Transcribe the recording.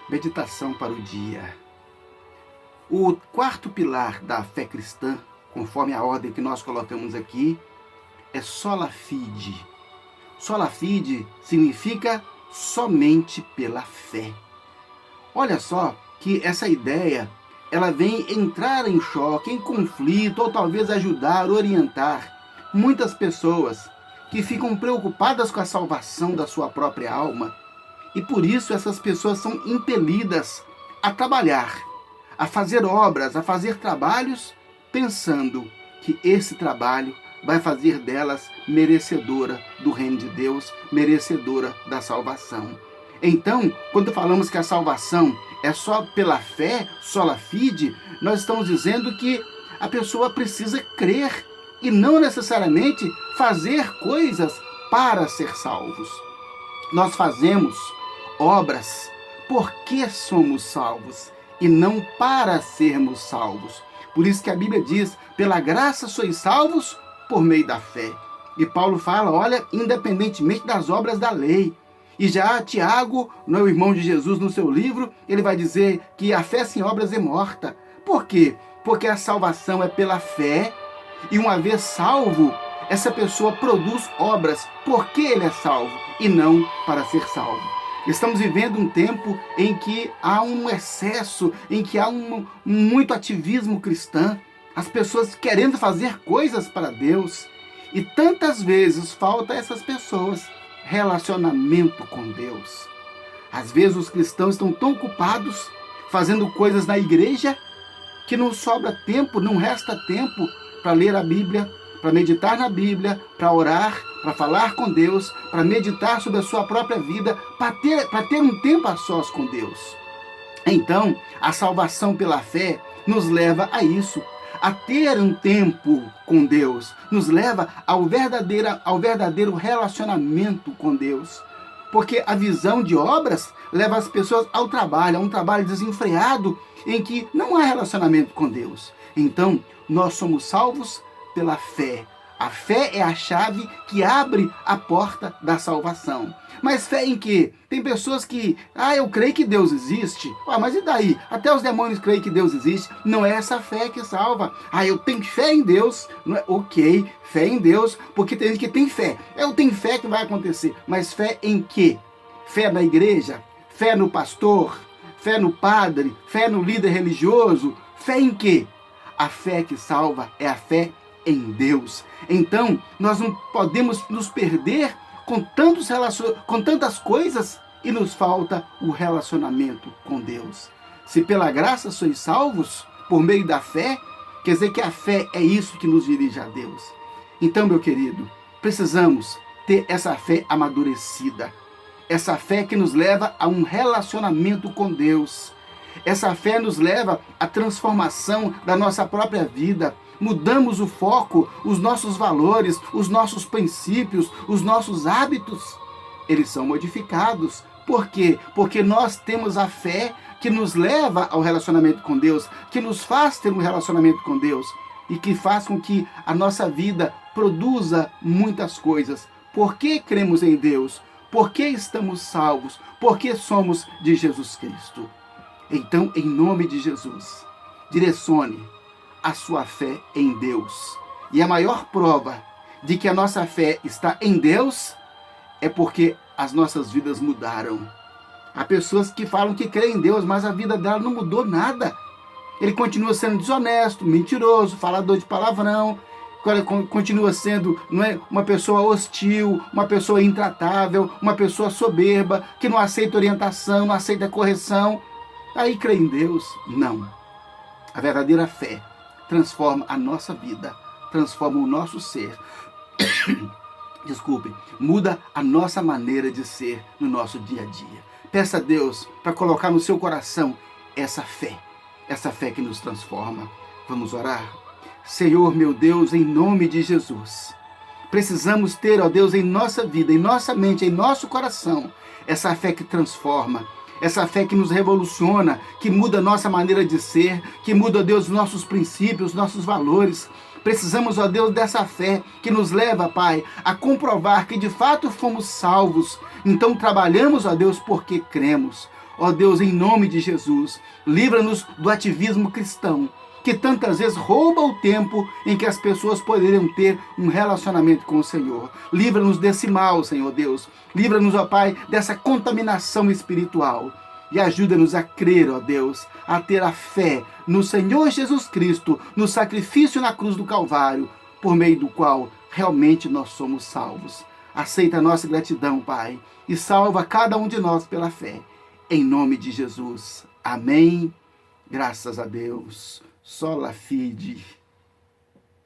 Meditação para o dia. O quarto pilar da fé cristã, conforme a ordem que nós colocamos aqui, é sola fide. Sola fide significa somente pela fé. Olha só que essa ideia, ela vem entrar em choque, em conflito, ou talvez ajudar, orientar muitas pessoas que ficam preocupadas com a salvação da sua própria alma. E por isso essas pessoas são impelidas a trabalhar, a fazer obras, a fazer trabalhos, pensando que esse trabalho vai fazer delas merecedora do reino de Deus, merecedora da salvação. Então, quando falamos que a salvação é só pela fé, sola fide, nós estamos dizendo que a pessoa precisa crer e não necessariamente fazer coisas para ser salvos. Nós fazemos obras porque somos salvos e não para sermos salvos. Por isso que a Bíblia diz, pela graça sois salvos por meio da fé. E Paulo fala, olha, independentemente das obras da lei. E já Tiago, o irmão de Jesus, no seu livro, ele vai dizer que a fé sem obras é morta. Por quê? Porque a salvação é pela fé, e uma vez salvo, essa pessoa produz obras porque ele é salvo, e não para ser salvo. Estamos vivendo um tempo em que há um excesso, em que há muito ativismo cristão, as pessoas querendo fazer coisas para Deus, e tantas vezes falta a essas pessoas relacionamento com Deus. Às vezes os cristãos estão tão ocupados fazendo coisas na igreja que não sobra tempo, não resta tempo para ler a Bíblia, para meditar na Bíblia, para orar, para falar com Deus, para meditar sobre a sua própria vida, para ter um tempo a sós com Deus. Então, a salvação pela fé nos leva a isso, a ter um tempo com Deus, nos leva ao verdadeiro relacionamento com Deus. Porque a visão de obras leva as pessoas ao trabalho, a um trabalho desenfreado, em que não há relacionamento com Deus. Então, nós somos salvos pela fé. A fé é a chave que abre a porta da salvação. Mas fé em quê? Tem pessoas que, eu creio que Deus existe. Mas e daí? Até os demônios creem que Deus existe. Não é essa fé que salva. Eu tenho fé em Deus. Não é, ok, fé em Deus, porque tem gente que tem fé. Eu tenho fé que vai acontecer. Mas fé em quê? Fé na igreja? Fé no pastor? Fé no padre? Fé no líder religioso? Fé em quê? A fé que salva é a fé em Deus. Então, nós não podemos nos perder com tantas coisas e nos falta o relacionamento com Deus. Se pela graça sois salvos, por meio da fé, quer dizer que a fé é isso que nos dirige a Deus. Então, meu querido, precisamos ter essa fé amadurecida, essa fé que nos leva a um relacionamento com Deus. Essa fé nos leva à transformação da nossa própria vida. Mudamos o foco, os nossos valores, os nossos princípios, os nossos hábitos. Eles são modificados. Por quê? Porque nós temos a fé que nos leva ao relacionamento com Deus, que nos faz ter um relacionamento com Deus e que faz com que a nossa vida produza muitas coisas. Por que cremos em Deus? Por que estamos salvos? Por que somos de Jesus Cristo? Então, em nome de Jesus, direcione a sua fé em Deus. E a maior prova de que a nossa fé está em Deus é porque as nossas vidas mudaram. Há pessoas que falam que creem em Deus, mas a vida dela não mudou nada. Ele continua sendo desonesto, mentiroso, falador de palavrão, continua sendo uma pessoa hostil, uma pessoa intratável, uma pessoa soberba, que não aceita orientação, não aceita correção. Aí crê em Deus? Não. A verdadeira fé transforma a nossa vida, transforma o nosso ser. Muda a nossa maneira de ser no nosso dia a dia. Peça a Deus para colocar no seu coração essa fé que nos transforma. Vamos orar? Senhor, meu Deus, em nome de Jesus, precisamos ter, ó Deus, em nossa vida, em nossa mente, em nosso coração, essa fé que transforma, essa fé que nos revoluciona, que muda a nossa maneira de ser, que muda, ó Deus, nossos princípios, nossos valores. Precisamos, ó Deus, dessa fé que nos leva, Pai, a comprovar que de fato fomos salvos. Então trabalhamos, ó Deus, porque cremos. Ó Deus, em nome de Jesus, livra-nos do ativismo cristão, que tantas vezes rouba o tempo em que as pessoas poderiam ter um relacionamento com o Senhor. Livra-nos desse mal, Senhor Deus. Livra-nos, ó Pai, dessa contaminação espiritual. E ajuda-nos a crer, ó Deus, a ter a fé no Senhor Jesus Cristo, no sacrifício na cruz do Calvário, por meio do qual realmente nós somos salvos. Aceita a nossa gratidão, Pai, e salva cada um de nós pela fé. Em nome de Jesus. Amém. Graças a Deus. Sola Fide.